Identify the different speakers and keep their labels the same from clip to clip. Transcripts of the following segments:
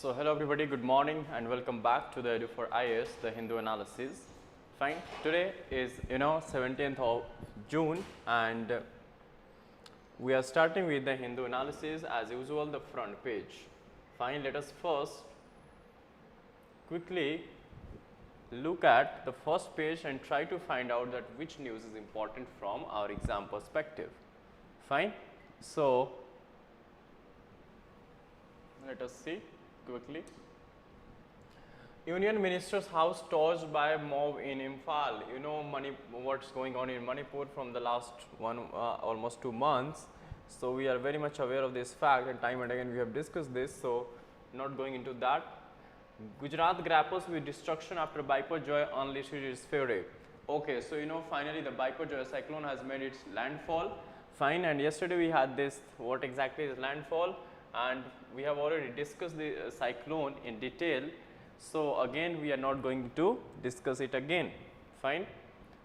Speaker 1: So hello everybody, good morning and welcome back to the EduphoreIAS, the Hindu analysis. Fine, today is 17th of June and we are starting with the Hindu analysis as usual, the front page. Fine, let us first quickly look at the first page and try to find out that which news is important from our exam perspective. Fine, so let us see quickly. Union Minister's house torched by mob in Imphal. You know what's going on in Manipur from the last almost 2 months. So we are very much aware of this fact and time and again we have discussed this. So not going into that. Gujarat grapples with destruction after Biparjoy unleashed its fury. Okay, so finally the Biparjoy cyclone has made its landfall. Fine, and yesterday we had this what exactly is landfall, and we have already discussed the cyclone in detail. So again we are not going to discuss it again. Fine.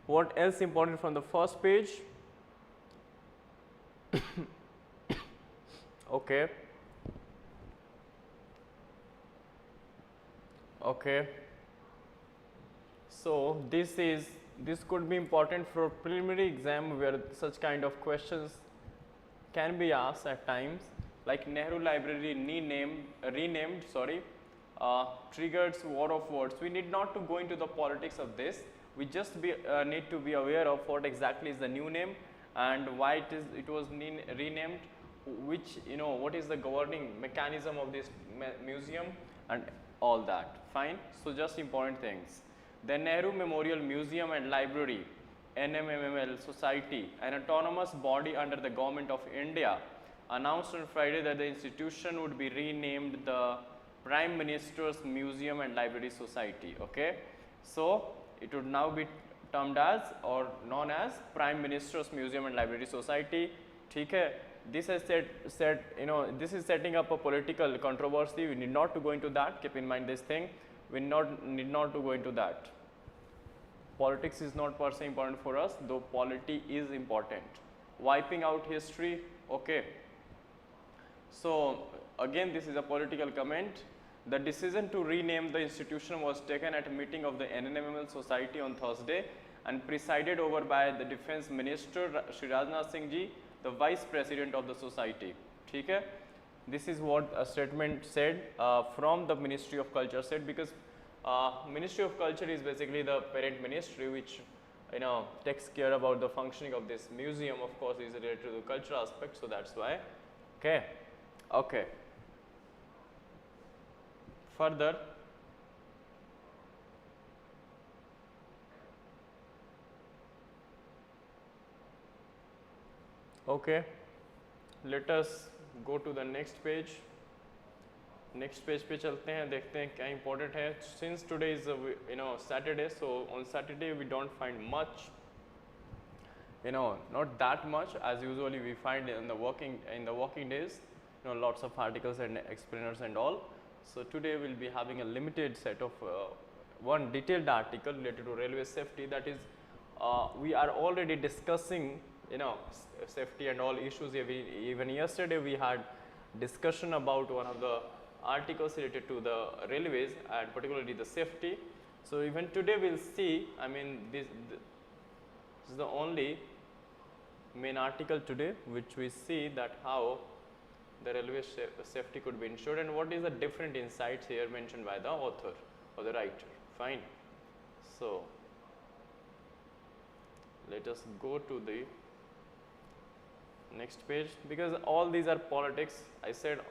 Speaker 1: What else important from the first page? Okay. Okay. So this could be important for preliminary exam where such kind of questions can be asked at times, like Nehru Library renamed triggers war of words. We need not to go into the politics of this. We just need to be aware of what exactly is the new name and why it was renamed, which what is the governing mechanism of this museum and all that. Fine. So just important things. The Nehru Memorial Museum and Library, NMML Society, an autonomous body under the Government of India, announced on Friday that the institution would be renamed the Prime Minister's Museum and Library Society. Okay, so it would now be termed as or known as Prime Minister's Museum and Library Society. Okay, this has this is setting up a political controversy. We need not to go into that. Keep in mind this thing. We need not to go into that. Politics is not per se important for us, though polity is important. Wiping out history. Okay. So again, this is a political comment. The decision to rename the institution was taken at a meeting of the NMML Society on Thursday and presided over by the Defense Minister Shri Rajnath Singh Ji, the Vice President of the Society. Okay? This is what a statement said from the Ministry of Culture said, because Ministry of Culture is basically the parent ministry which takes care about the functioning of this museum. Of course, is related to the cultural aspect, so that's why. Okay. Okay. Further, okay, let us go to the next page. Next page पे चलते हैं, देखते हैं क्या important है. Since today is Saturday, so on Saturday we don't find much, not that much as usually we find in the working days, lots of articles and explainers and all. So today we will be having a limited set of one detailed article related to railway safety. That is, we are already discussing safety and all issues. Even yesterday we had discussion about one of the articles related to the railways and particularly the safety. So even today we will see, I mean this is the only main article today which we see that how the railway safety could be ensured and what is the different insights here mentioned by the author or the writer. Fine. So let us go to the next page, because all these are politics. I said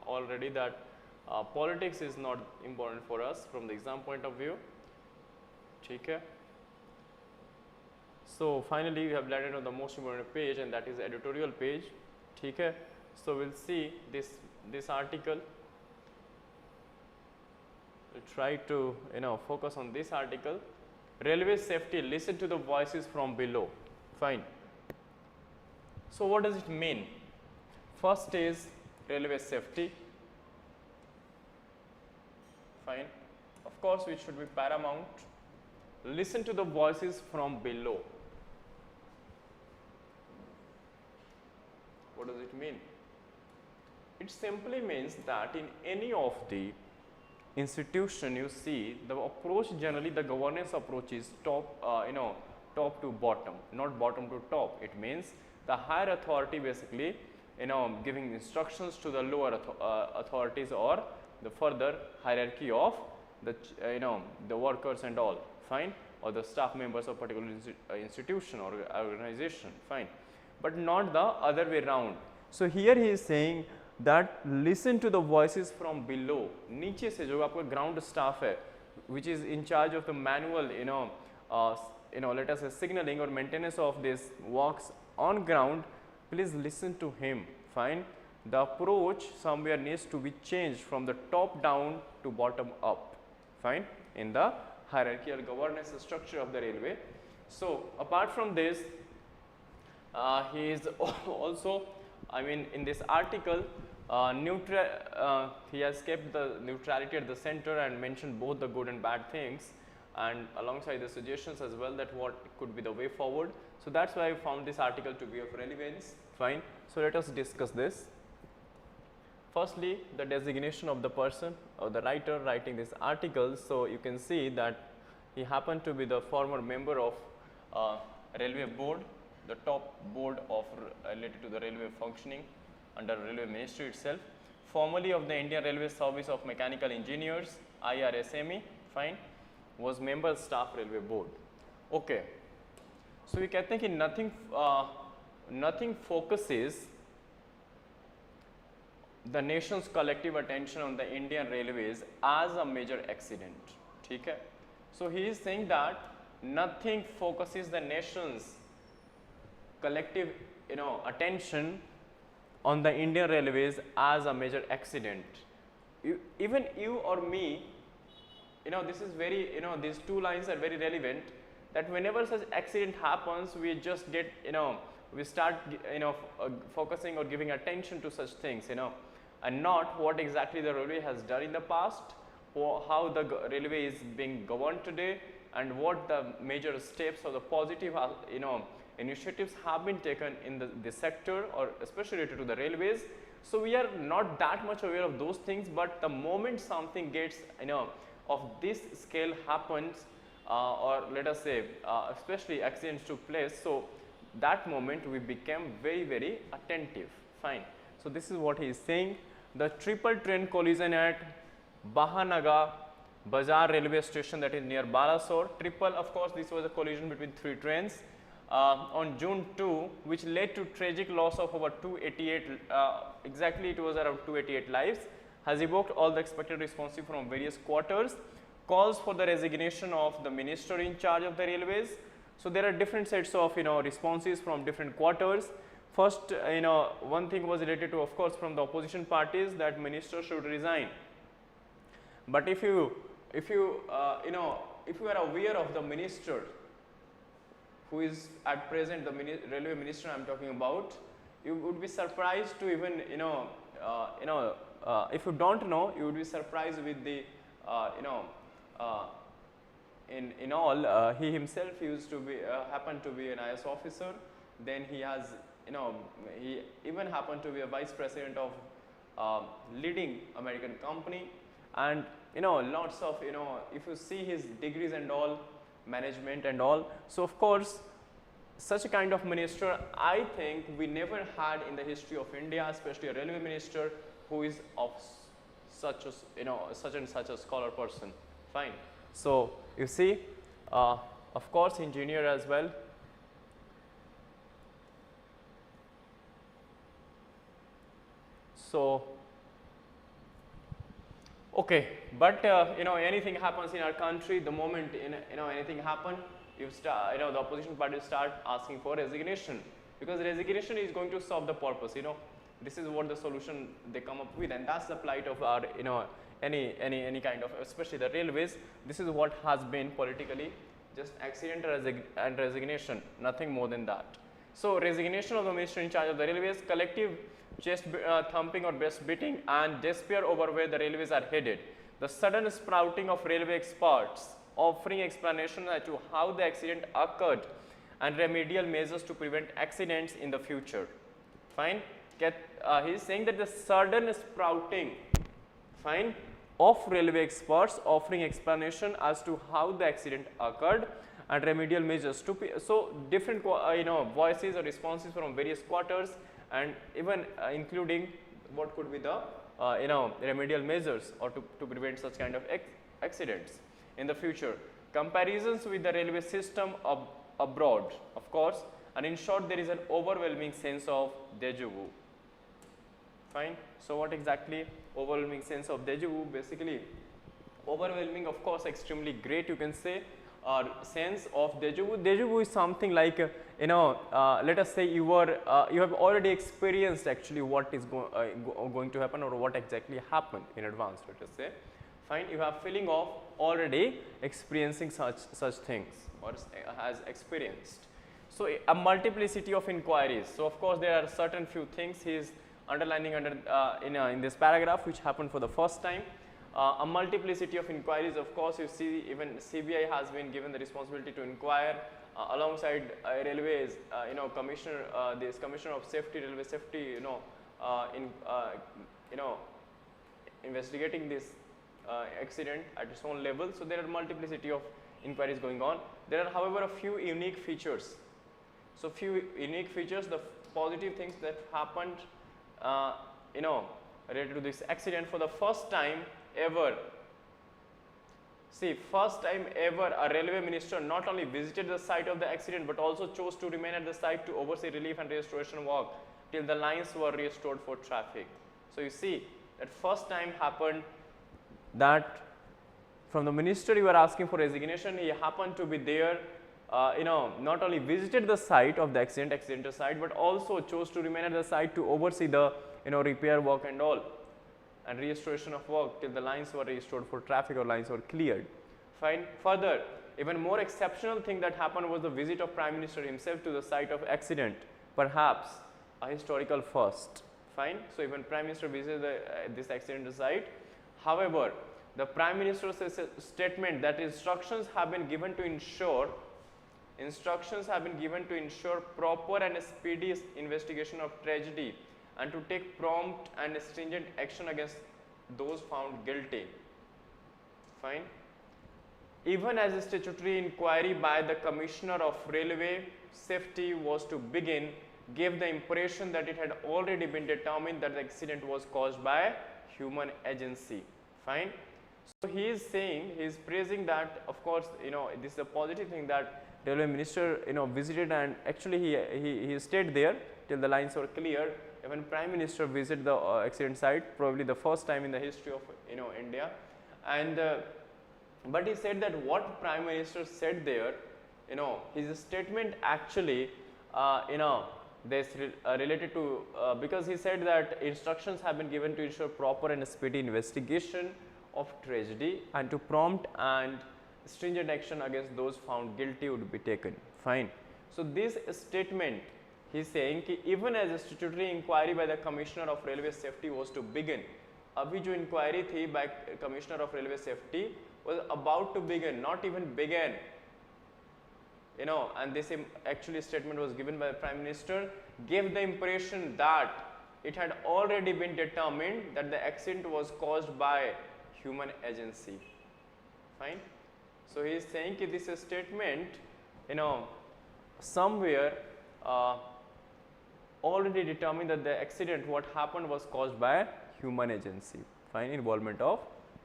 Speaker 1: already that politics is not important for us from the exam point of view. Okay. So finally we have landed on the most important page, and that is the editorial page. Okay. So we'll see this article. We'll try to focus on this article. Railway safety, listen to the voices from below. Fine. So what does it mean? First is railway safety. Fine. Of course, which should be paramount. Listen to the voices from below. What does it mean? It simply means that in any of the institution, you see the approach generally, the governance approach is top, top to bottom, not bottom to top. It means the higher authority basically, giving instructions to the lower authorities, or the further hierarchy of the, the workers and all, fine, or the staff members of particular institution or organization, fine, but not the other way round. So here he is saying that listen to the voices from below, नीचे से जो आपका ground staff है, which is in charge of the manual, let us say signaling or maintenance of this works on ground, please listen to him, fine. The approach somewhere needs to be changed from the top down to bottom up, fine, in the hierarchical governance structure of the railway. So apart from this, he is also, I mean, in this article, he has kept the neutrality at the center and mentioned both the good and bad things, and alongside the suggestions as well that what could be the way forward. So that's why I found this article to be of relevance, fine. So let us discuss this. Firstly, the designation of the person or the writer writing this article. So you can see that he happened to be the former member of railway board, the top board of related to the railway functioning under railway ministry itself, formerly of the Indian Railway Service of Mechanical Engineers, IRSME, fine, was member staff railway board. Okay. So we कहते हैं कि nothing focuses the nation's collective attention on the Indian railways as a major accident. ठीक है? So he is saying that nothing focuses the nation's collective, attention on the Indian railways as a major accident. Even you or me, this is very, these two lines are very relevant, that whenever such accident happens, we just get, we start, focusing or giving attention to such things, and not what exactly the railway has done in the past, or how the railway is being governed today, and what the major steps or the positive, initiatives have been taken in the sector, or especially related to the railways. So we are not that much aware of those things, but the moment something gets, of this scale happens, or let us say, especially accidents took place, so that moment we became very, very attentive, fine. So this is what he is saying. The triple train collision at Bahanaga Bazar railway station, that is near Balasore. Triple, of course, this was a collision between 3 trains on June 2, which led to tragic loss of over 288, exactly it was around 288 lives, has evoked all the expected responses from various quarters, calls for the resignation of the minister in charge of the railways. So there are different sets of, responses from different quarters. First, one thing was related to, of course, from the opposition parties, that minister should resign. But if you are aware of the minister who is at present the railway minister I am talking about, you would be surprised to even, if you don't know, you would be surprised with the, in all, he himself used to be, happened to be an IAS officer. Then he has, he even happened to be a vice president of leading American company, and lots of, if you see his degrees and all, management and all. So of course, such a kind of minister, I think we never had in the history of India, especially a railway minister who is of such a, such and such a scholar person, fine. So you see, of course, engineer as well. So, okay, but anything happens in our country, the moment anything happen, you start, the opposition parties start asking for resignation, because resignation is going to solve the purpose. This is what the solution they come up with, and that's the plight of our, any kind of, especially the railways. This is what has been politically just accident and resignation, nothing more than that. So resignation of the minister in charge of the railways, collective chest thumping or breast beating, and despair over where the railways are headed. The sudden sprouting of railway experts offering explanation as to how the accident occurred and remedial measures to prevent accidents in the future. Fine. He is saying that the sudden sprouting, fine, of railway experts offering explanation as to how the accident occurred and remedial measures to so different voices or responses from various quarters, and even including what could be the remedial measures or to prevent such kind of accidents in the future. Comparisons with the railway system abroad, of course, and in short there is an overwhelming sense of deja vu. Fine. So what exactly overwhelming sense of deja vu? Basically overwhelming, of course, extremely great, you can say, or sense of deja vu. Deja vu is something like let us say you have already experienced actually what is going to happen, or what exactly happened in advance, let us say. Fine. You have feeling of already experiencing such things, or has experienced. So a multiplicity of inquiries. So of course there are certain few things he is underlining under in this paragraph which happened for the first time. A multiplicity of inquiries, of course, you see even CBI has been given the responsibility to inquire alongside railways, commissioner, this commissioner of safety, railway safety, investigating this accident at its own level. So there are multiplicity of inquiries going on. There are, however, a few unique features. So few unique features, the positive things that happened, related to this accident. For the first time ever, first time ever a railway minister not only visited the site of the accident but also chose to remain at the site to oversee relief and restoration work till the lines were restored for traffic. So you see that first time happened that from the minister you were asking for resignation, he happened to be there, not only visited the site of the accidental site, but also chose to remain at the site to oversee the repair work and all, and restoration of work till the lines were restored for traffic or lines were cleared. Fine. Further, even more exceptional thing that happened was the visit of Prime Minister himself to the site of accident, perhaps a historical first. Fine. So even Prime Minister visited this accidental site. However, the Prime Minister's statement that instructions have been given to ensure proper and speedy investigation of tragedy and to take prompt and stringent action against those found guilty. Fine. Even as a statutory inquiry by the Commissioner of Railway Safety was to begin, gave the impression that it had already been determined that the accident was caused by human agency. Fine. So he is saying, he is praising that, of course, this is a positive thing that railway minister visited, and actually he stayed there till the lines were cleared. Even Prime Minister visited the accident site, probably the first time in the history of India, and but he said that what Prime Minister said there, his statement actually this related to because he said that instructions have been given to ensure proper and speedy investigation of tragedy and to prompt and stringent action against those found guilty would be taken. Fine. So this statement he is saying कि even as a statutory inquiry by the Commissioner of Railway Safety was to begin, अभी जो inquiry थी by Commissioner of Railway Safety was about to begin, not even began, and this actually statement was given by the Prime Minister, gave the impression that it had already been determined that the accident was caused by human agency. Fine. So he is saying that this statement, somewhere already determined that the accident, what happened, was caused by human agency. Fine. Involvement of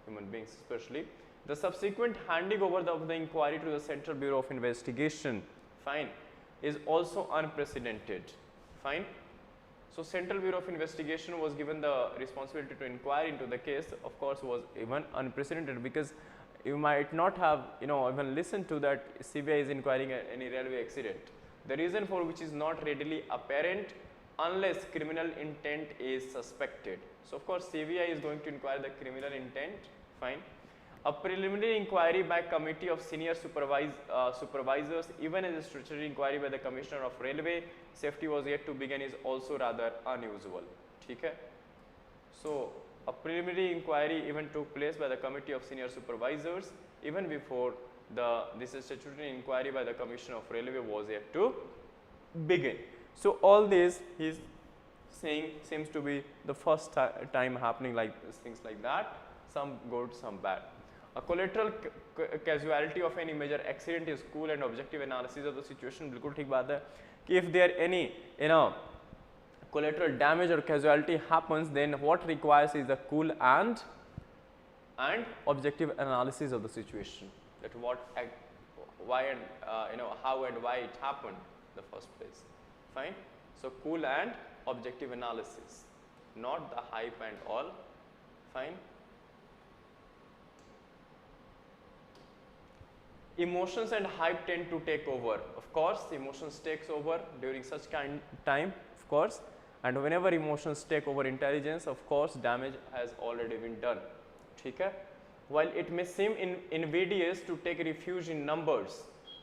Speaker 1: human beings, especially. The subsequent handing over of the inquiry to the Central Bureau of Investigation, fine, is also unprecedented. Fine. So Central Bureau of Investigation was given the responsibility to inquire into the case, of course, was even unprecedented, because you might not have even listened to that CBI is inquiring any railway accident. The reason for which is not readily apparent unless criminal intent is suspected. So of course CBI is going to inquire the criminal intent. Fine. A preliminary inquiry by committee of senior supervisors, even as a statutory inquiry by the Commissioner of Railway Safety was yet to begin, is also rather unusual. Okay? So a preliminary inquiry even took place by the committee of senior supervisors even before this statutory inquiry by the Commissioner of Railway was yet to begin. So all this he is saying seems to be the first time happening like things like that. some good, some bad. A collateral casualty of any major accident is cool and objective analysis of the situation. बिल्कुल ठीक बात है कि if there any collateral damage or casualty happens, then what requires is a cool and objective analysis of the situation, that why and how and why it happened in the first place. Fine. So cool and objective analysis, not the hype and all. Fine. Emotions and hype tend to take over. Of course, emotions takes over during such kind time, of course, and whenever emotions take over intelligence, of course, damage has already been done. ठीक है? While it may seem invidious to take refuge in numbers,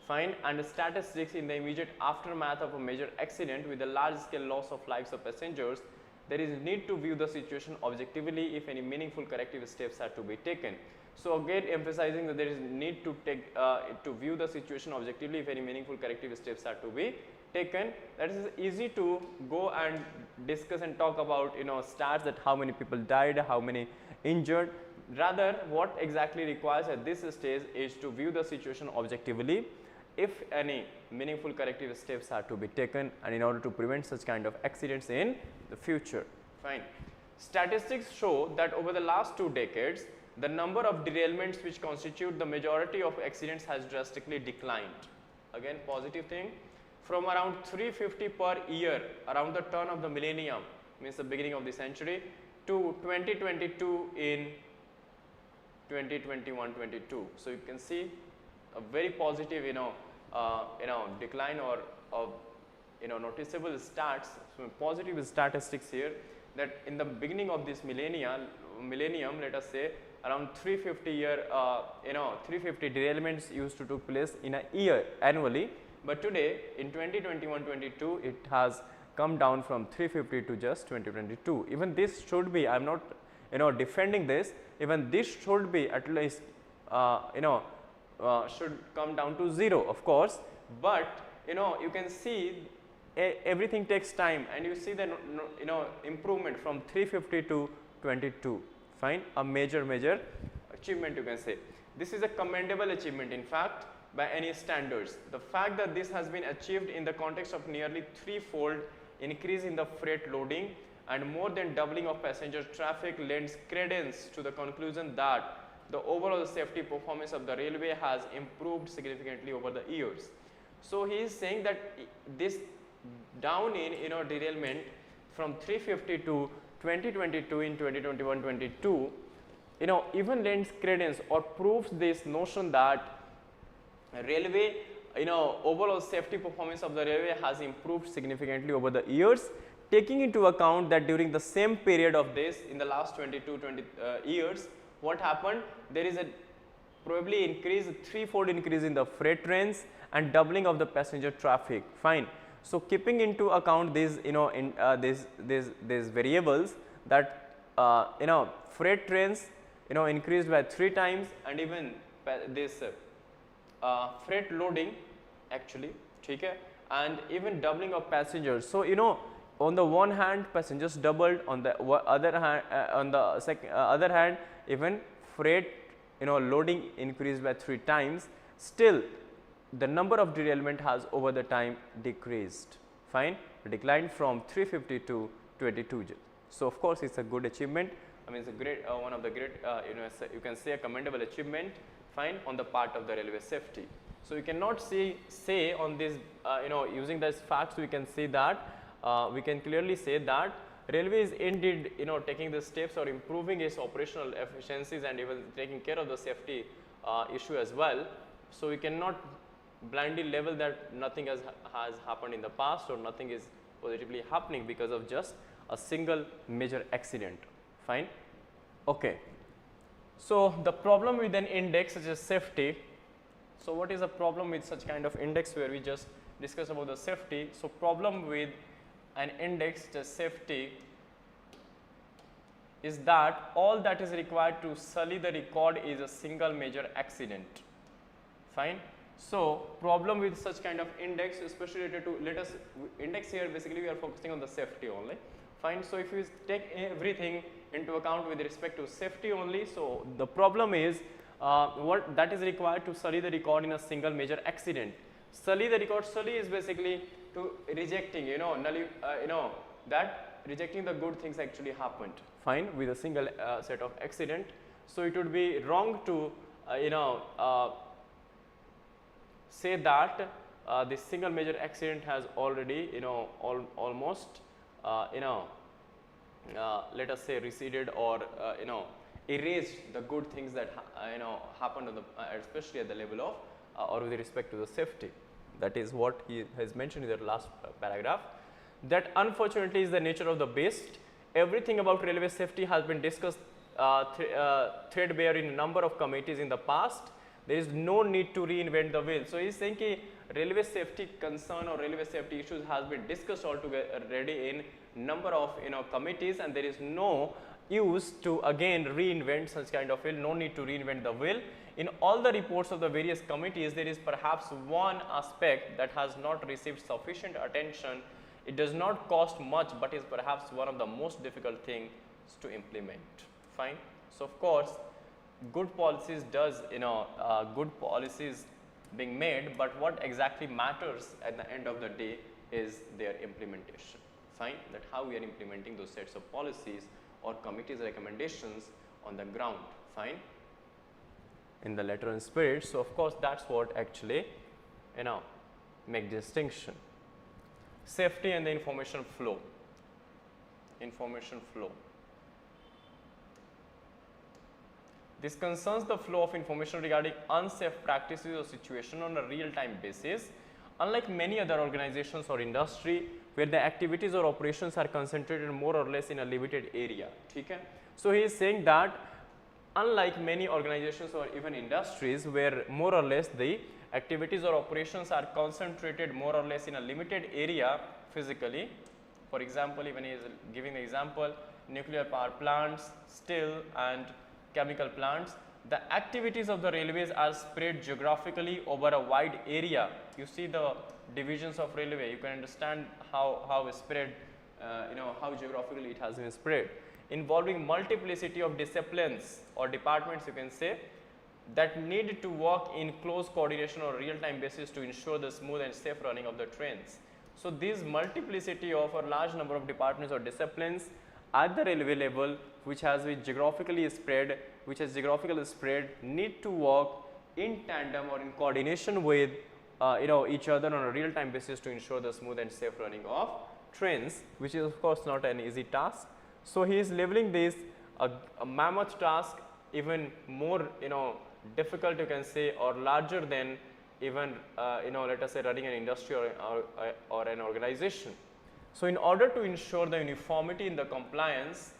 Speaker 1: fine, and statistics in the immediate aftermath of a major accident with a large-scale loss of lives of passengers, there is need to view the situation objectively if any meaningful corrective steps are to be taken. So again, emphasizing that there is need to take to view the situation objectively if any meaningful corrective steps are to be taken. That is easy to go and discuss and talk about stats, that how many people died, how many injured. Rather, what exactly requires at this stage is to view the situation objectively if any meaningful corrective steps are to be taken, and in order to prevent such kind of accidents in the future. Fine. Statistics show that over the last 2 decades, the number of derailments which constitute the majority of accidents has drastically declined. Again, positive thing. From around 350 per year around the turn of the millennium, means the beginning of the century, to 2022 in 2021-22. So you can see a very positive decline or noticeable stats, so positive statistics here, that in the beginning of this millennium, let us say, around 350 derailments used to take place in a year annually, but today in 2021-22 it has come down from 350 to just 2022. Even this should be, I am not defending this, even this should be at least should come down to 0, of course, but you can see everything takes time, and you see the improvement from 350 to 22. Fine, a major achievement, you can say. This is a commendable achievement, in fact, by any standards. The fact that this has been achieved in the context of nearly 3-fold increase in the freight loading and more than doubling of passenger traffic lends credence to the conclusion that the overall safety performance of the railway has improved significantly over the years. So he is saying that this down in derailment from 350 to 2022 in 2021-22, even lends credence or proves this notion that railway, overall safety performance of the railway has improved significantly over the years, taking into account that during the same period of this, in the last 20 years, what happened? There is a probably increase, 3-fold increase in the freight trains and doubling of the passenger traffic. Fine. So keeping into account these, these variables, that freight trains, increased by 3 times, and even this freight loading actually, okay, and even doubling of passengers. So on the one hand, passengers doubled. On the other hand, other hand, even freight loading increased by 3 times. Still, the number of derailment has over the time decreased. Fine, declined from 350 to 22. So of course, it's a good achievement. I mean, it's a great one of the great you can say a commendable achievement. Fine, on the part of the railway safety. So you cannot say on this using these facts, we can say that we can clearly say that railway is indeed taking the steps or improving its operational efficiencies and even taking care of the safety issue as well. So we cannot blindly label that nothing has happened in the past or nothing is positively happening because of just a single major accident. Fine. Okay. So the problem with an index such as safety. So what is a problem with such kind of index where we just discuss about the safety? So problem with an index such as safety is that all that is required to sully the record is a single major accident. Fine. So problem with such kind of index, especially related to, let us index here, basically we are focusing on the safety only. Fine. So if you take everything into account with respect to safety only. So the problem is what that is required to sully the record in a single major accident. Sully the record, sully is basically to rejecting, that rejecting the good things actually happened, fine, with a single set of accident. So it would be wrong to say that this single major accident has already almost let us say receded or erased the good things that happened on the especially at the level of or with respect to the safety. That is what he has mentioned in the last paragraph. That unfortunately is the nature of the beast. Everything about railway safety has been discussed threadbare in a number of committees in the past. There is no need to reinvent the wheel. So he is saying that railway safety concern or railway safety issues has been discussed already in number of committees, and there is no use to again reinvent such kind of wheel. No need to reinvent the wheel. In all the reports of the various committees, there is perhaps one aspect that has not received sufficient attention. It does not cost much, but is perhaps one of the most difficult things to implement. Fine. So of course, good policies does good policies being made, but what exactly matters at the end of the day is their implementation. Fine. That how we are implementing those sets of policies or committees recommendations on the ground. Fine. In the letter and spirit. So of course, that's what actually make distinction. Safety and the information flow. Information flow. This concerns the flow of information regarding unsafe practices or situation on a real-time basis. Unlike many other organizations or industry where the activities or operations are concentrated more or less in a limited area. Okay? So he is saying that unlike many organizations or even industries where more or less the activities or operations are concentrated more or less in a limited area physically. For example, even he is giving the example, nuclear power plants, steel and chemical plants, the activities of the railways are spread geographically over a wide area. You see the divisions of railway, you can understand how spread, how geographically it has been spread, involving multiplicity of disciplines or departments, you can say, that need to work in close coordination on a real-time basis to ensure the smooth and safe running of the trains. So this multiplicity of a large number of departments or disciplines at the railway level, which has been geographically spread, need to work in tandem or in coordination with each other on a real-time basis to ensure the smooth and safe running of trains, which is of course not an easy task. So he is labeling this a mammoth task, even more difficult, you can say, or larger than even let us say running an industry or an organization. So in order to ensure the uniformity in the compliance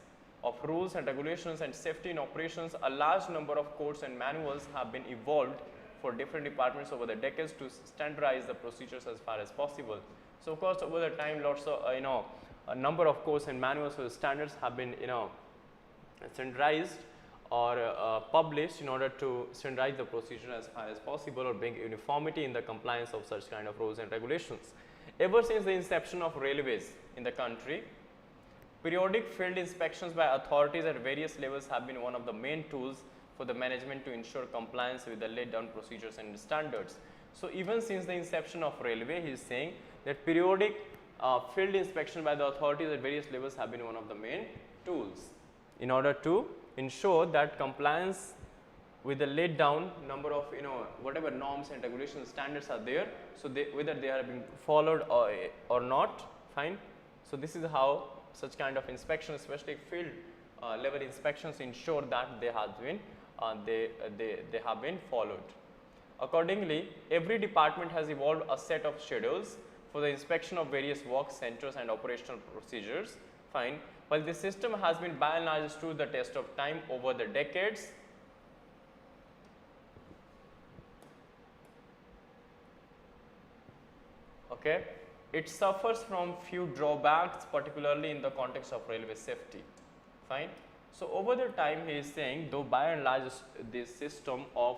Speaker 1: of rules and regulations and safety in operations, a large number of codes and manuals have been evolved for different departments over the decades to standardize the procedures as far as possible. So of course, over the time, lots of a number of codes and manuals or standards have been standardized or published in order to standardize the procedure as far as possible or bring uniformity in the compliance of such kind of rules and regulations. Ever since the inception of railways in the country, periodic field inspections by authorities at various levels have been one of the main tools for the management to ensure compliance with the laid down procedures and standards. So even since the inception of railway, he is saying that periodic field inspection by the authorities at various levels have been one of the main tools in order to ensure that compliance with the laid down number of whatever norms and regulations standards are there, so whether they are being followed or not. Fine. So this is how such kind of inspection, especially field level inspections, ensure that they have been followed. Accordingly, every department has evolved a set of schedules for the inspection of various work centers and operational procedures. Fine. While this system has been by and large stood the test of time over the decades, okay, it suffers from few drawbacks, particularly in the context of railway safety. Fine. So over the time, he is saying, though by and large this system of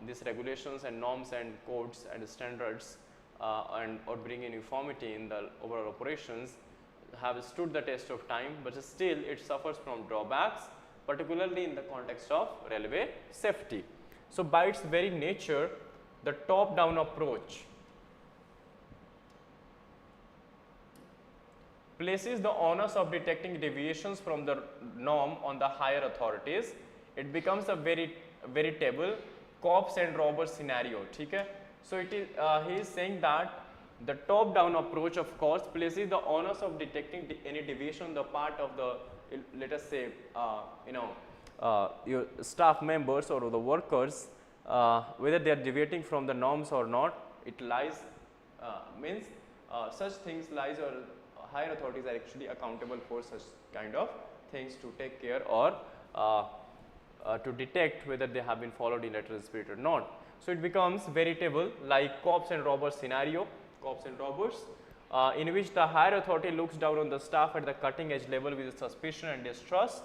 Speaker 1: these regulations and norms and codes and standards or bring uniformity in the overall operations have stood the test of time, but still it suffers from drawbacks, particularly in the context of railway safety. So by its very nature, the top-down approach places the onus of detecting deviations from the norm on the higher authorities. It becomes a veritable cops and robbers scenario. Okay? So it is he is saying that the top-down approach, of course, places the onus of detecting any deviation on the part of the, let us say, your staff members or the workers, whether they are deviating from the norms or not. It lies means such things lies, or higher authorities are actually accountable for such kind of things to take care or to detect whether they have been followed in letter and spirit or not. So it becomes veritable like cops and robbers scenario, cops and robbers, in which the higher authority looks down on the staff at the cutting edge level with suspicion and distrust.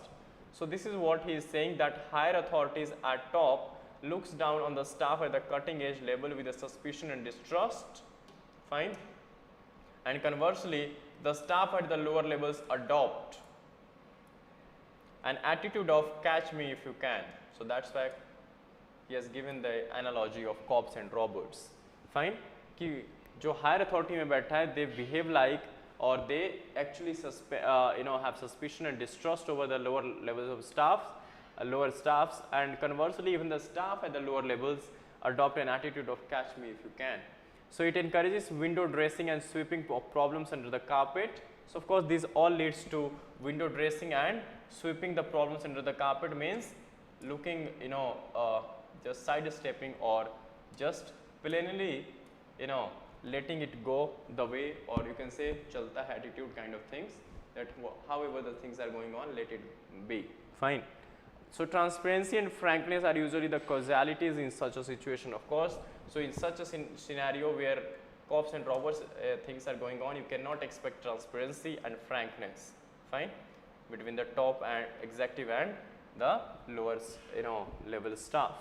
Speaker 1: So this is what he is saying, that higher authorities at top looks down on the staff at the cutting edge level with a suspicion and distrust. Fine. And conversely, the staff at the lower levels adopt an attitude of catch me if you can. So that's why he has given the analogy of cops and robbers. Fine. कि जो higher authority में बैठा है, they behave like, or they actually have suspicion and distrust over the lower levels of staffs, lower staffs, and conversely even the staff at the lower levels adopt an attitude of catch me if you can. So it encourages window dressing and sweeping of problems under the carpet. So of course this all leads to window dressing and sweeping the problems under the carpet, means looking, just sidestepping or just plainly, letting it go the way, or you can say chalta hai attitude kind of things, that however the things are going on, let it be. Fine. So transparency and frankness are usually the causalities in such a situation, of course. So in such a scenario where cops and robbers things are going on, you cannot expect transparency and frankness. Fine. Between the top and executive and the lower level staff.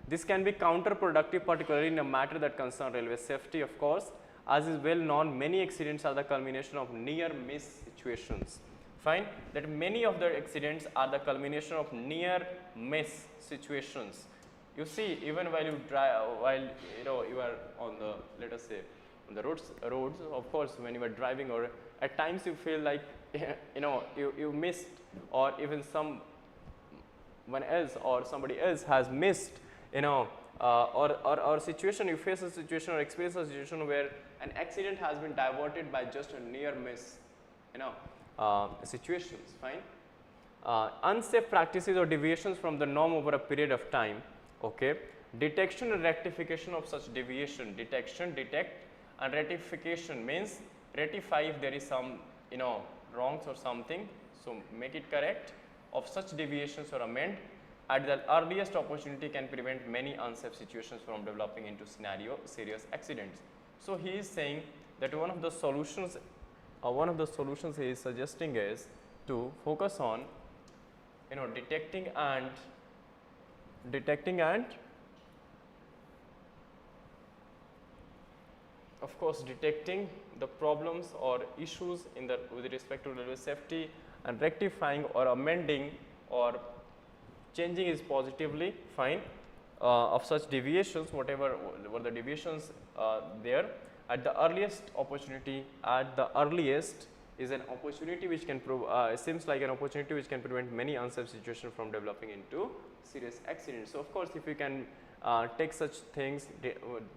Speaker 1: This can be counterproductive, particularly in a matter that concerns railway safety, of course. As is well known, many accidents are the culmination of near miss situations. Fine. That many of the accidents are the culmination of near miss situations. You see, even while you drive, you are on the, let us say, on the roads, of course, when you are driving, or at times you feel like, you missed, or even someone else or somebody else has missed, or situation, you face a situation or experience a situation where an accident has been diverted by just a near miss, situations. Fine. Unsafe practices or deviations from the norm over a period of time. Okay. Detection and rectification of such deviation. Detection, detect, and rectification means rectify if there is some wrongs or something, so make it correct, of such deviations or amend at the earliest opportunity can prevent many unsafe situations from developing into serious accidents. So he is saying that one of the solutions he is suggesting is to focus on detecting and of course detecting the problems or issues with respect to railway safety, and rectifying or amending or changing is positively. Fine. Of such deviations, whatever were the deviations there, at the earliest opportunity. At the earliest is an opportunity which can seems like an opportunity which can prevent many unsafe situations from developing into serious accidents. So of course, if you can take such things,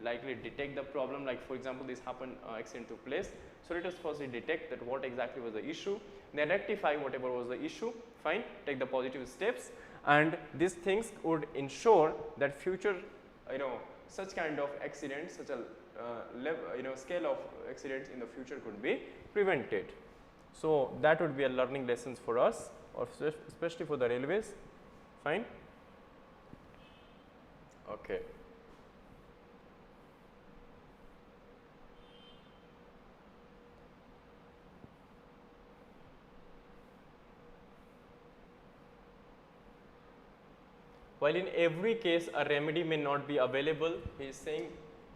Speaker 1: likely detect the problem, like for example this accident took place, so let us firstly detect that what exactly was the issue, then rectify whatever was the issue. Fine. Take the positive steps, and these things would ensure that future such kind of accidents, such a scale of accidents in the future could be prevented. So that would be a learning lessons for us, or especially for the railways. Fine. Okay. While in every case a remedy may not be available, he is saying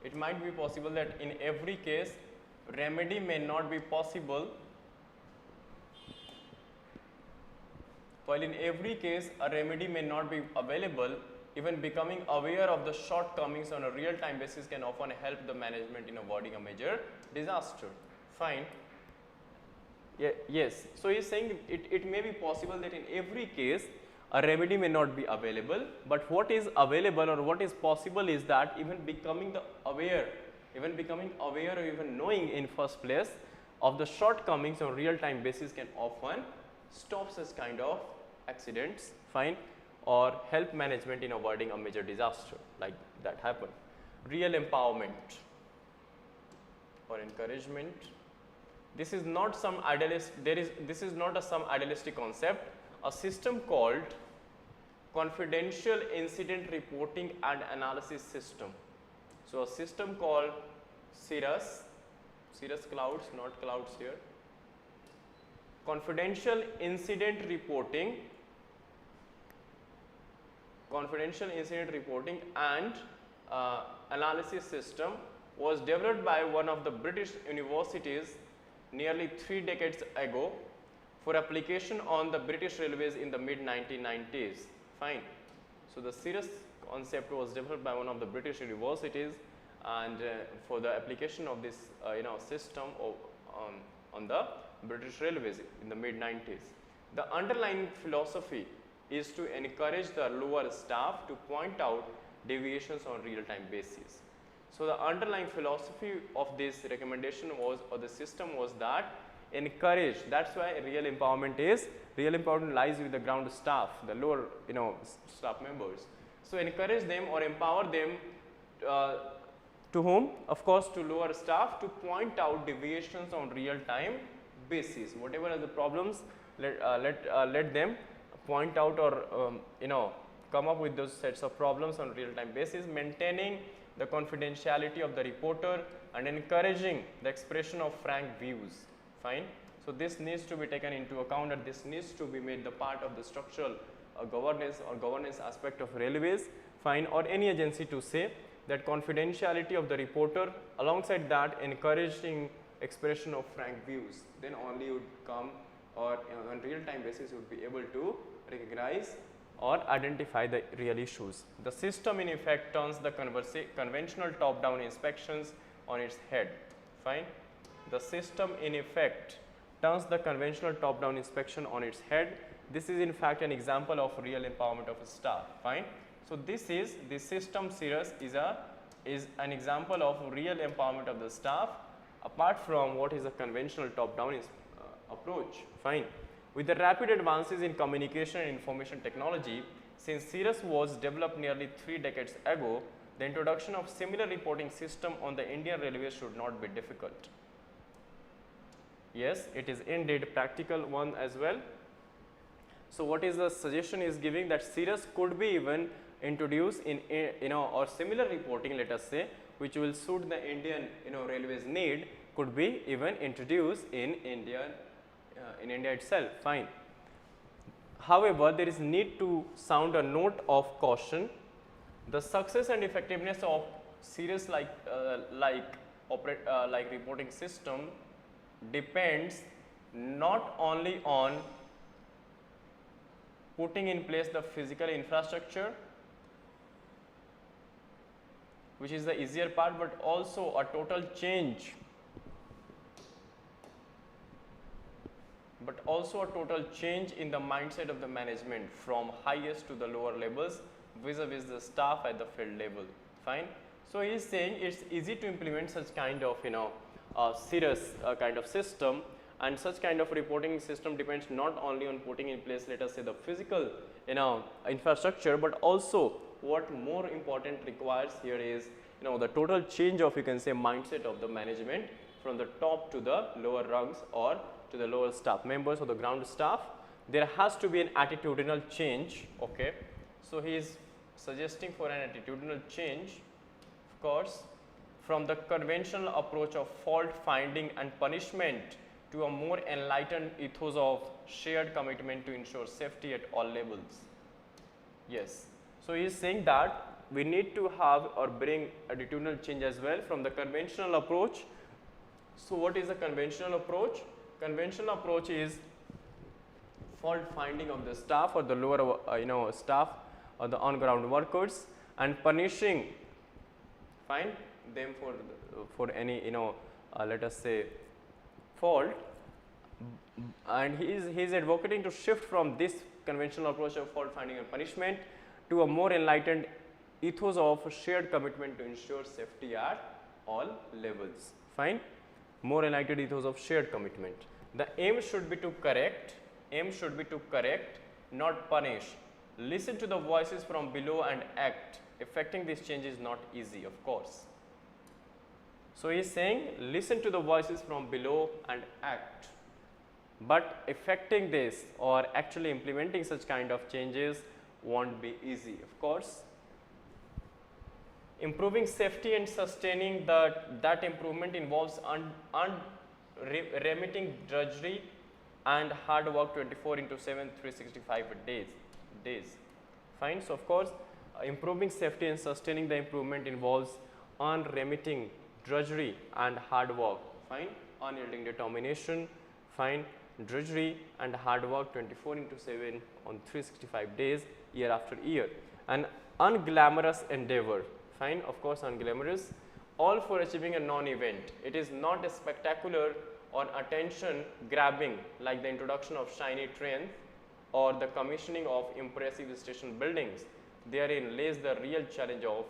Speaker 1: it might be possible that in every case remedy may not be possible, While in every case a remedy may not be available, even becoming aware of the shortcomings on a real-time basis can often help the management in avoiding a major disaster. Fine. Yes, so he is saying it may be possible that in every case a remedy may not be available, but what is available or what is possible is that even becoming aware or even knowing in first place of the shortcomings on real-time basis can often stop such kind of accidents, fine, or help management in avoiding a major disaster like that happen. Real empowerment or encouragement. This is not some this is not some idealistic concept. A system called confidential incident reporting and analysis system. So a system called cirrus clouds, not clouds here. Confidential incident reporting and analysis system was developed by one of the British universities nearly 3 decades ago for application on the British Railways in the mid-1990s. Fine. So the cirrus concept was developed by one of the British universities, and for the application of this system on the British Railways in the mid-90s. The underlying philosophy is to encourage the lower staff to point out deviations on real-time basis. So the underlying philosophy of this recommendation was, or the system was, that encourage. That's why real empowerment lies with the ground staff, the lower staff members. So encourage them or empower them to whom? Of course to lower staff, to point out deviations on real-time basis. Whatever are the problems, let them point out or come up with those sets of problems on real-time basis, maintaining the confidentiality of the reporter and encouraging the expression of frank views. Fine. So this needs to be taken into account, and this needs to be made the part of the structural governance aspect of railways. Fine. Or any agency to say that confidentiality of the reporter, alongside that encouraging expression of frank views, then only would come, or on real-time basis you would be able to recognize or identify the real issues. The system in effect turns the conventional top-down inspections on its head. Fine. The system in effect turns the conventional top-down inspection on its head. This is in fact an example of real empowerment of a staff. Fine. So this system cirrus is an example of real empowerment of the staff, apart from what is a conventional top-down approach. Fine. With the rapid advances in communication and information technology, since cirrus was developed nearly 3 decades ago, the introduction of similar reporting system on the Indian Railways should not be difficult. Yes, it is indeed practical one as well. So what is the suggestion is giving, that cirrus could be even introduced in or similar reporting, let us say, which will suit the Indian Railways need, could be even introduced in India itself. Fine. However, there is need to sound a note of caution. The success and effectiveness of cirrus like reporting system depends not only on putting in place the physical infrastructure, which is the easier part, but also a total change in the mindset of the management from highest to the lower levels vis-a-vis the staff at the field level. Fine. So he is saying it's easy to implement such kind of cirrus kind of system, and such kind of reporting system depends not only on putting in place, let us say, the physical infrastructure, but also what more important requires here is the total change of, you can say, mindset of the management from the top to the lower rungs or to the lower staff members or the ground staff. There has to be an attitudinal change. Okay. So he is suggesting for an attitudinal change, of course, from the conventional approach of fault finding and punishment to a more enlightened ethos of shared commitment to ensure safety at all levels. Yes. So he is saying that we need to have or bring attitudinal change as well from the conventional approach. So what is a conventional approach? Conventional approach is fault finding of the staff or the lower staff or the on ground workers, and punishing them for any let us say fault. And he is advocating to shift from this conventional approach of fault finding and punishment to a more enlightened ethos of shared commitment to ensure safety at all levels. Fine, more enlightened ethos of shared commitment. The aim should be to correct, not punish. Listen to the voices from below and act. Effecting this change is not easy, of course. So he is saying listen to the voices from below and act, but effecting this or actually implementing such kind of changes won't be easy, of course. Improving safety and sustaining that improvement involves unremitting drudgery and hard work 24/7, 365 days. Fine. So of course, improving safety and sustaining the improvement involves unremitting drudgery and hard work. Fine. Unyielding determination. Fine. Drudgery and hard work 24/7 on 365 days, year after year. An unglamorous endeavor. Fine, of course, unglamorous, all for achieving a non-event. It is not spectacular or attention grabbing like the introduction of shiny trains or the commissioning of impressive station buildings. Therein lays the real challenge of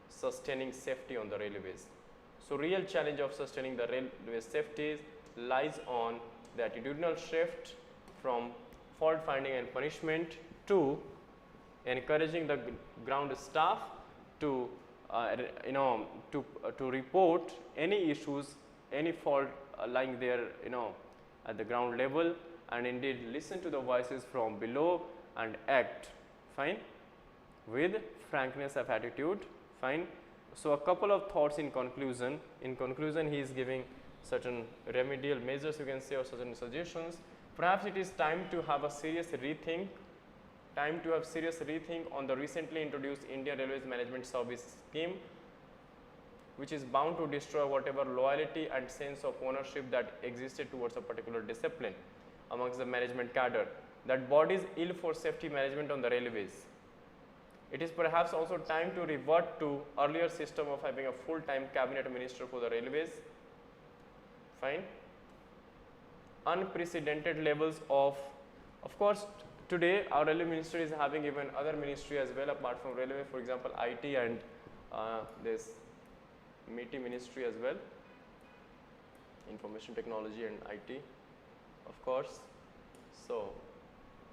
Speaker 1: sustaining safety on the railways. So real challenge of sustaining the railway safety lies on the attitudinal shift from fault finding and punishment to encouraging the ground staff to to report any issues, any fault lying there at the ground level, and indeed listen to the voices from below and act, fine, with frankness of attitude, fine. So a couple of thoughts in conclusion. In conclusion, he is giving certain remedial measures, you can say, or certain suggestions. Perhaps it is time to have a serious rethink on the recently introduced Indian Railways Management Service Scheme, which is bound to destroy whatever loyalty and sense of ownership that existed towards a particular discipline amongst the management cadre that bodies ill for safety management on the railways. It is perhaps also time to revert to earlier system of having a full-time cabinet minister for the railways. Fine. Unprecedented levels of course, today our railway ministry is having even other ministry as well apart from railway, for example IT and this MITI ministry as well, information technology and IT, of course. So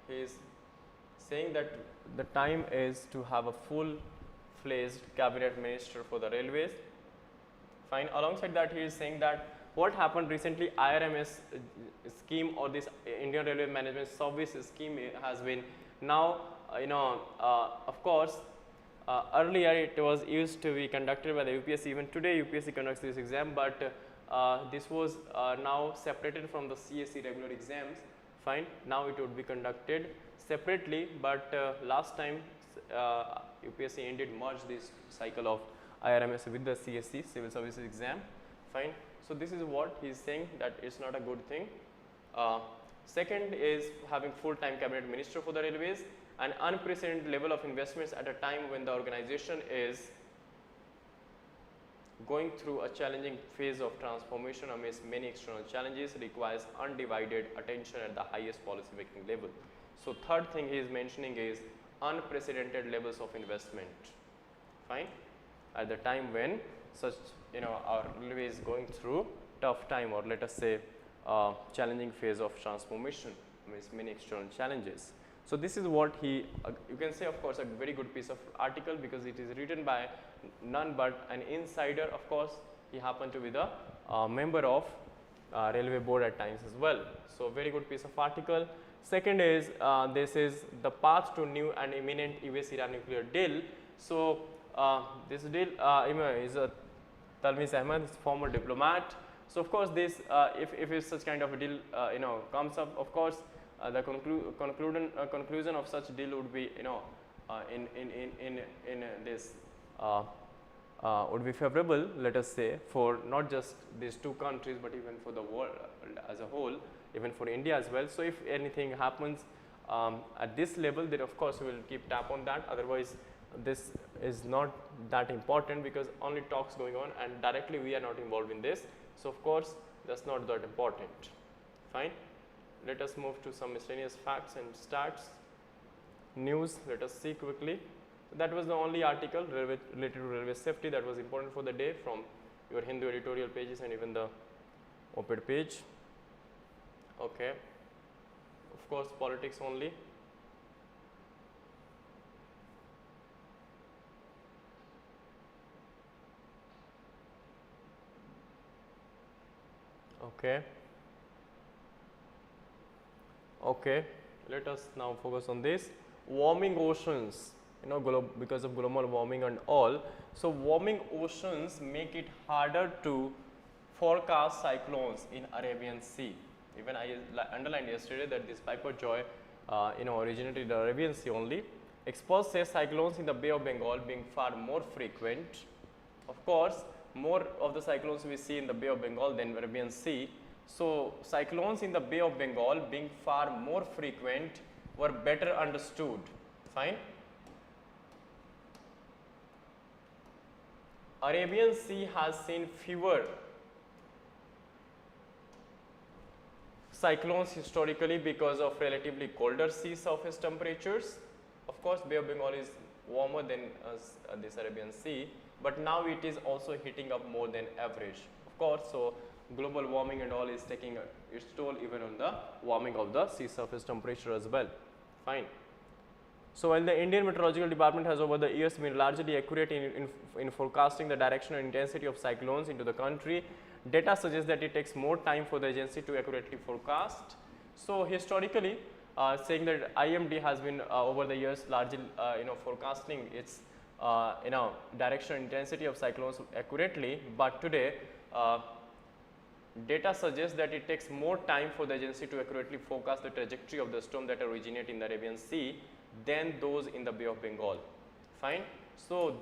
Speaker 1: he is saying that the time is to have a full-fledged cabinet minister for the railways. Fine. Alongside that, he is saying that what happened recently, IRMS scheme or this Indian Railway Management Service scheme has been now, of course, earlier it was used to be conducted by the UPSC. Even today UPSC conducts this exam, but this was now separated from the CSE regular exams. Fine. Now it would be conducted separately, but last time UPSC indeed merged this cycle of IRMS with the CSE civil services exam. Fine. So this is what he is saying, that it's not a good thing. Second is having full-time cabinet minister for the railways, an unprecedented level of investments at a time when the organization is going through a challenging phase of transformation amidst many external challenges requires undivided attention at the highest policy making level. So third thing he is mentioning is unprecedented levels of investment, fine, at the time when such our railway is going through tough time, or let us say challenging phase of transformation amidst many external challenges. So this is what he you can say, of course, a very good piece of article, because it is written by none but an insider. Of course, he happened to be the member of railway board at times as well. So very good piece of article. Second is this is the path to new and imminent US-Iran nuclear deal. So this deal is a Talmis Ahmad, former diplomat. So of course this if such kind of a deal comes up, of course the conclusion of such deal would be in this would be favorable, let us say, for not just these two countries but even for the world as a whole, even for India as well. So if anything happens at this level, then of course we will keep tap on that. Otherwise, this is not that important because only talks going on and directly we are not involved in this. So of course, that's not that important. Fine. Let us move to some miscellaneous facts and stats. News, let us see quickly. That was the only article related to railway safety that was important for the day from your Hindu editorial pages and even the op-ed page. Okay. Of course, politics only. Okay. Okay. Let us now focus on this. Warming oceans, because of global warming and all. So, warming oceans make it harder to forecast cyclones in Arabian Sea. Even I underlined yesterday that this Piper Joy, originated in the Arabian Sea only. Experts say cyclones in the Bay of Bengal being far more frequent. Of course, more of the cyclones we see in the Bay of Bengal than Arabian Sea. So, cyclones in the Bay of Bengal being far more frequent were better understood. Fine. Arabian Sea has seen fewer cyclones historically because of relatively colder sea surface temperatures. Of course, Bay of Bengal is warmer than this Arabian Sea, but now it is also heating up more than average. Of course, so global warming and all is taking its toll even on the warming of the sea surface temperature as well. Fine. So, while the Indian Meteorological Department has over the years been largely accurate in forecasting the direction and intensity of cyclones into the country, data suggests that it takes more time for the agency to accurately forecast. So, historically, saying that IMD has been over the years largely forecasting its direction and intensity of cyclones accurately, but today data suggests that it takes more time for the agency to accurately forecast the trajectory of the storm that originate in the Arabian Sea than those in the Bay of Bengal. Fine. So,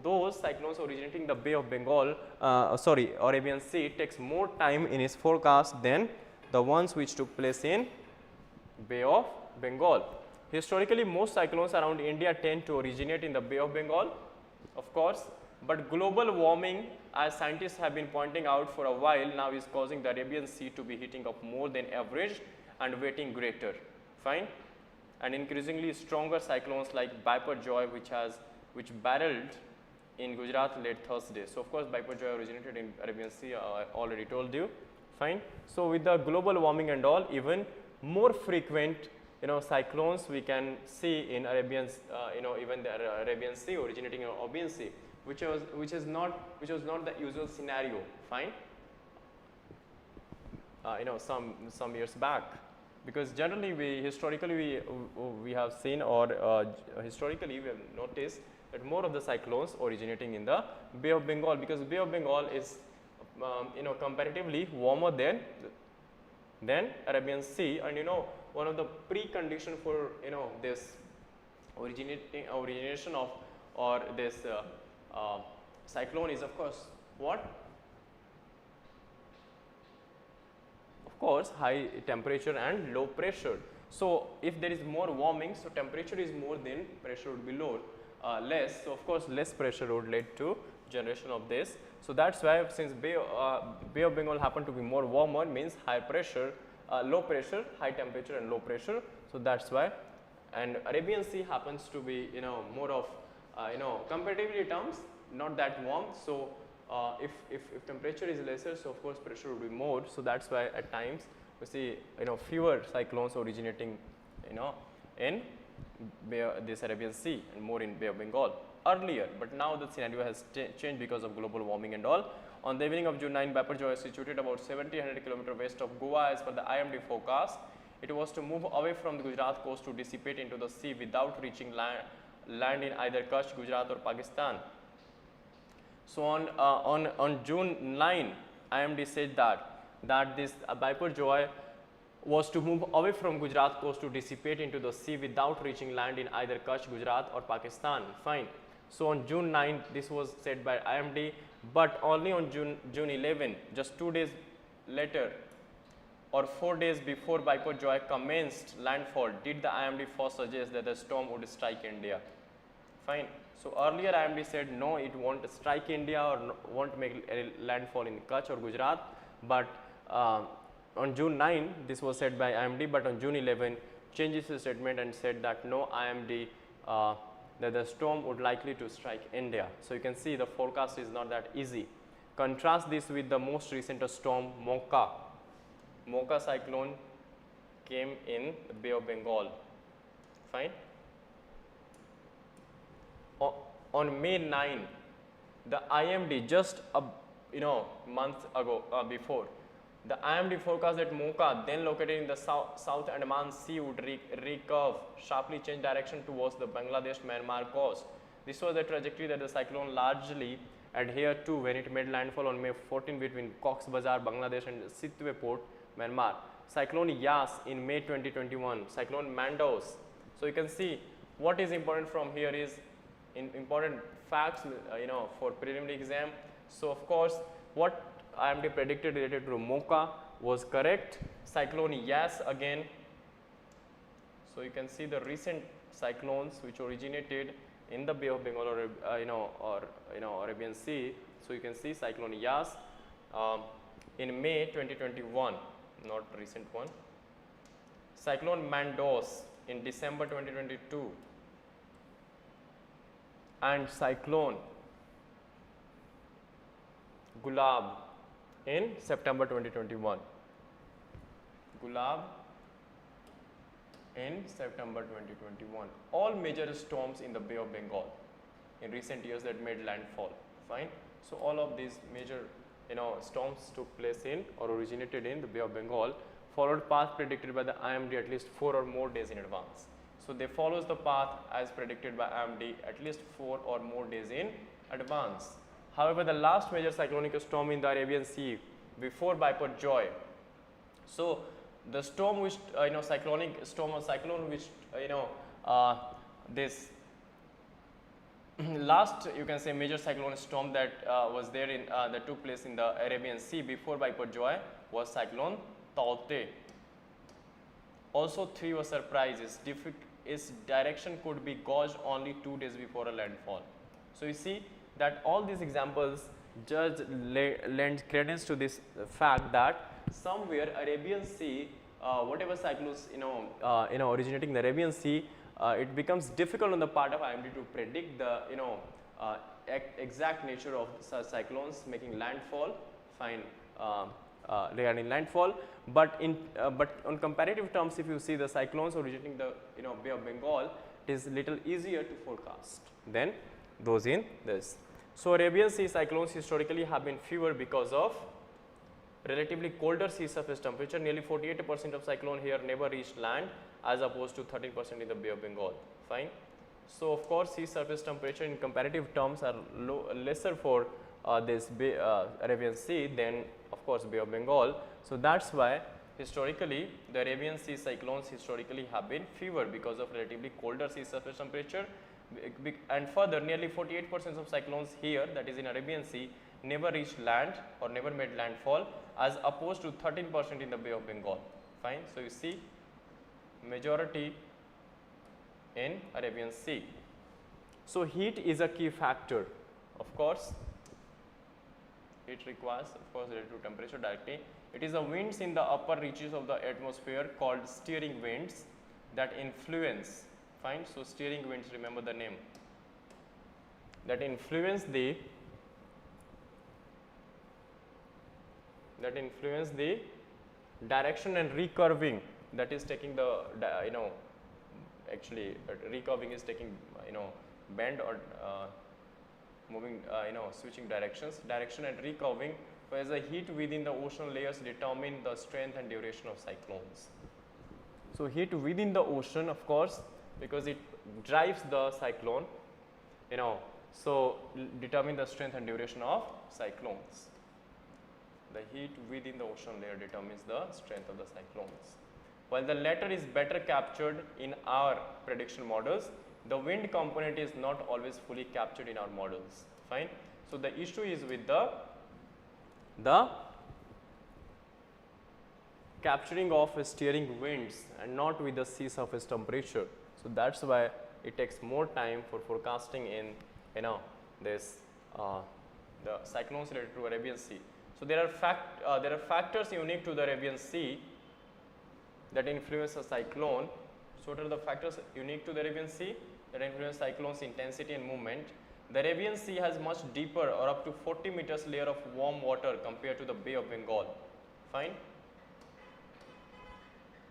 Speaker 1: those cyclones originating in the Bay of Bengal, Arabian Sea takes more time in its forecast than the ones which took place in Bay of Bengal. Historically, most cyclones around India tend to originate in the Bay of Bengal, of course, but global warming, as scientists have been pointing out for a while now, is causing the Arabian Sea to be heating up more than average and weighting greater. Fine. And increasingly stronger cyclones like Piper Joy, which barreled in Gujarat late Thursday. So, of course, Piper Joy originated in Arabian Sea, I already told you. Fine. So, with the global warming and all, even more frequent cyclones we can see in Arabian even the Arabian Sea originating in Arabian Sea, which was not the usual scenario. Fine. Some years back. Because generally historically we have seen, or historically we have noticed that more of the cyclones originating in the Bay of Bengal, because Bay of Bengal is comparatively warmer than Arabian Sea, and one of the precondition for this origination of or this cyclone is, of course, what? Of course, high temperature and low pressure. So, if there is more warming, so temperature is more, then pressure would be low, less. So, of course, less pressure would lead to generation of this. So, that is why since Bay of Bengal happen to be more warmer, means high pressure, low pressure, high temperature and low pressure. So, that is why, and Arabian Sea happens to be more of comparatively terms not that warm. So, if temperature is lesser, so of course pressure will be more. So, that is why at times we see fewer cyclones originating in this Arabian Sea and more in Bay of Bengal earlier, but now the scenario has changed because of global warming and all. On the evening of June 9, Piper Joy is situated about 70-100 km west of Goa as per the IMD forecast. It was to move away from the Gujarat coast to dissipate into the sea without reaching land in either Kutch, Gujarat or Pakistan. So, on June 9, IMD said that this Piper Joy was to move away from Gujarat coast to dissipate into the sea without reaching land in either Kutch, Gujarat or Pakistan. Fine. So, on June 9, this was said by IMD, but only on June 11, just 2 days later, or 4 days before Biparjoy commenced landfall, did the IMD first suggest that the storm would strike India? Fine. So earlier IMD said no, it won't strike India or no, won't make a landfall in Kutch or Gujarat, but on June 9 this was said by IMD, but on June 11 changes his statement and said that no, IMD that the storm would likely to strike India. So you can see the forecast is not that easy. Contrast this with the most recent storm, Mocha. Mocha cyclone came in the Bay of Bengal. Fine. On May 9, the IMD just a month ago before, the IMD forecast that Mocha, then located in the South Andaman Sea, would recurve, sharply change direction towards the Bangladesh-Myanmar coast. This was the trajectory that the cyclone largely adhered to when it made landfall on May 14 between Cox's Bazar, Bangladesh and Sitwe Port, Myanmar. Cyclone Yas in May 2021, Cyclone Mandos. So you can see what is important from here is important facts for preliminary exam. So of course what IMD predicted related to Mocha was correct. Cyclone Yas again. So you can see the recent cyclones which originated in the Bay of Bengal or Arabian Sea. So you can see Cyclone Yas in May 2021, not recent one. Cyclone Mandos in December 2022, and Cyclone Gulab in September 2021. Gulab in September 2021. All major storms in the Bay of Bengal in recent years that made landfall. Fine. So all of these major storms took place in or originated in the Bay of Bengal, followed path predicted by the IMD at least 4 or more days in advance. So they follows the path as predicted by IMD at least 4 or more days in advance. However, the last major cyclonic storm in the Arabian Sea before Biparjoy. So the storm which cyclonic storm or cyclone which this last you can say major cyclone storm that was there in that took place in the Arabian Sea before Biparjoy was Cyclone Taute. Also 3 was surprises. Its direction could be gauged only 2 days before a landfall. So you see that all these examples just lend credence to this fact that somewhere Arabian Sea, whatever cyclones originating in the Arabian Sea, it becomes difficult on the part of IMD to predict the exact nature of such cyclones making landfall. Fine. Regarding landfall, but on comparative terms, if you see the cyclones originating the Bay of Bengal, it is little easier to forecast than those in this. So Arabian Sea cyclones historically have been fewer because of relatively colder sea surface temperature. Nearly 48% of cyclone here never reached land, as opposed to 13% in the Bay of Bengal. Fine. So of course sea surface temperature in comparative terms are lesser for this Arabian Sea than of course Bay of Bengal. So that's why historically the Arabian Sea cyclones historically have been fewer because of relatively colder sea surface temperature, and further nearly 48% of cyclones here, that is in Arabian Sea, never reached land or never made landfall, as opposed to 13% in the Bay of Bengal. Fine. So you see majority in Arabian Sea. So heat is a key factor. Of course heat requires of course related to temperature directly. It is the winds in the upper reaches of the atmosphere called steering winds that influence. Fine. So steering winds, remember the name, that influence the direction and recurving, that is taking the actually recurving is taking bend or moving switching direction and recurving, whereas the heat within the ocean layers determine the strength and duration of cyclones. So heat within the ocean, of course, because it drives the cyclone, so determine the strength and duration of cyclones. The heat within the ocean layer determines the strength of the cyclones. While the latter is better captured in our prediction models, the wind component is not always fully captured in our models. Fine. So the issue is with the capturing of steering winds and not with the sea surface temperature. So that's why it takes more time for forecasting in this the cyclones related to Arabian Sea. So there are factors unique to the Arabian Sea that influence a cyclone. So what are the factors unique to the Arabian Sea that influence cyclones intensity and movement? The Arabian Sea has much deeper or up to 40 meters layer of warm water compared to the Bay of Bengal. Fine.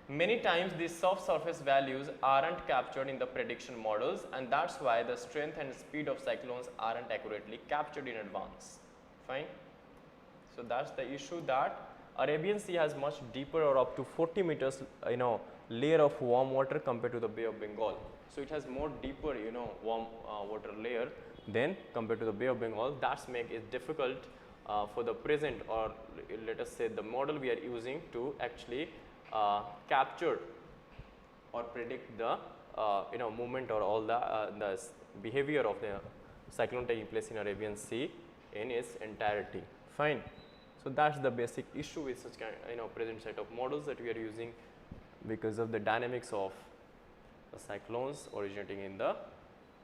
Speaker 1: Many times these soft surface values aren't captured in the prediction models, and that's why the strength and speed of cyclones aren't accurately captured in advance. Fine. So that's the issue, that Arabian Sea has much deeper or up to 40 meters layer of warm water compared to the Bay of Bengal. So it has more deeper warm water layer than compared to the Bay of Bengal. That's make it difficult for the present, or let us say the model we are using to actually capture or predict the movement or all the behavior of the cyclone taking place in Arabian Sea in its entirety. Fine. So that's the basic issue with such kind present set of models that we are using because of the dynamics of the cyclones originating in the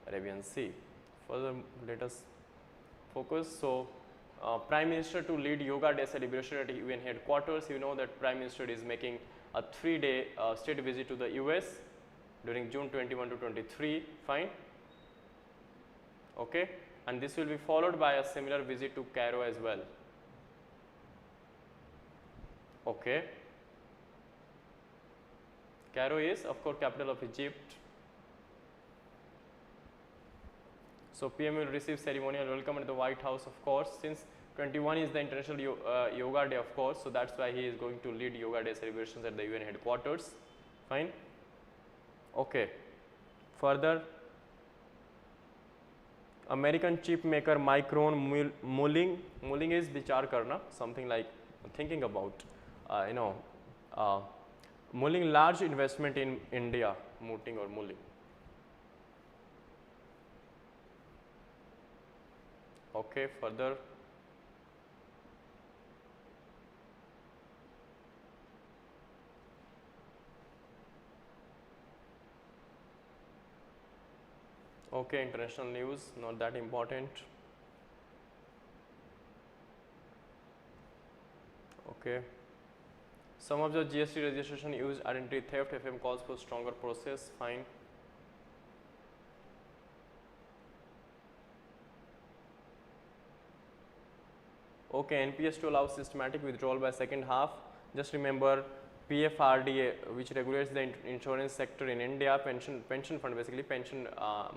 Speaker 1: Arabian Sea. Further, let us focus. So Prime Minister to lead Yoga Day celebration at UN headquarters. You know that Prime Minister is making a 3-day state visit to the US during June 21 to 23. Fine. Okay. And this will be followed by a similar visit to Cairo as well. Okay. Cairo is of course capital of Egypt. So PM will receive ceremonial welcome at the White House, of course, since 21 is the International Yoga Day, of course. So that's why he is going to lead Yoga Day celebrations at the UN headquarters. Fine. Okay. Further, American chip maker Micron mulling is vichar karna, something like thinking about mulling large investment in India, mooting or mulling. Okay, further. Okay, international news, not that important. Okay. Some of the GST registration use identity theft. FM calls for stronger process. Fine. Okay, NPS to allow systematic withdrawal by second half. Just remember PFRDA, which regulates the insurance sector in India, pension fund, basically pension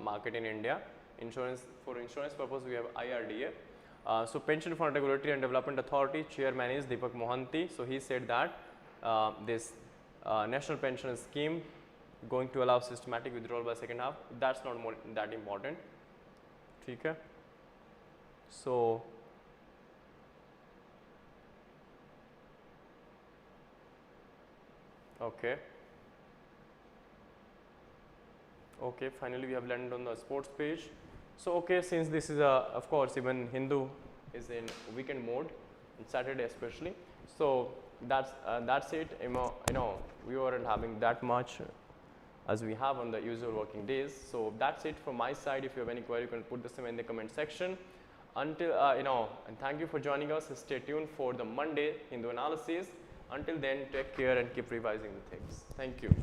Speaker 1: market in India. For insurance purpose we have IRDA. So Pension Fund Regulatory and Development Authority, chairman is Deepak Mohanty. So he said that this national pension scheme going to allow systematic withdrawal by second half. That's not more that important. Okay. So okay. Okay, finally we have landed on the sports page. So okay, since this is of course even Hindu is in weekend mode, on Saturday especially. So that's it. We weren't having that much as we have on the usual working days. So that's it from my side. If you have any query, you can put the same in the comment section. Until and thank you for joining us. Stay tuned for the Monday Hindu analysis. Until then, take care and keep revising the things. Thank you.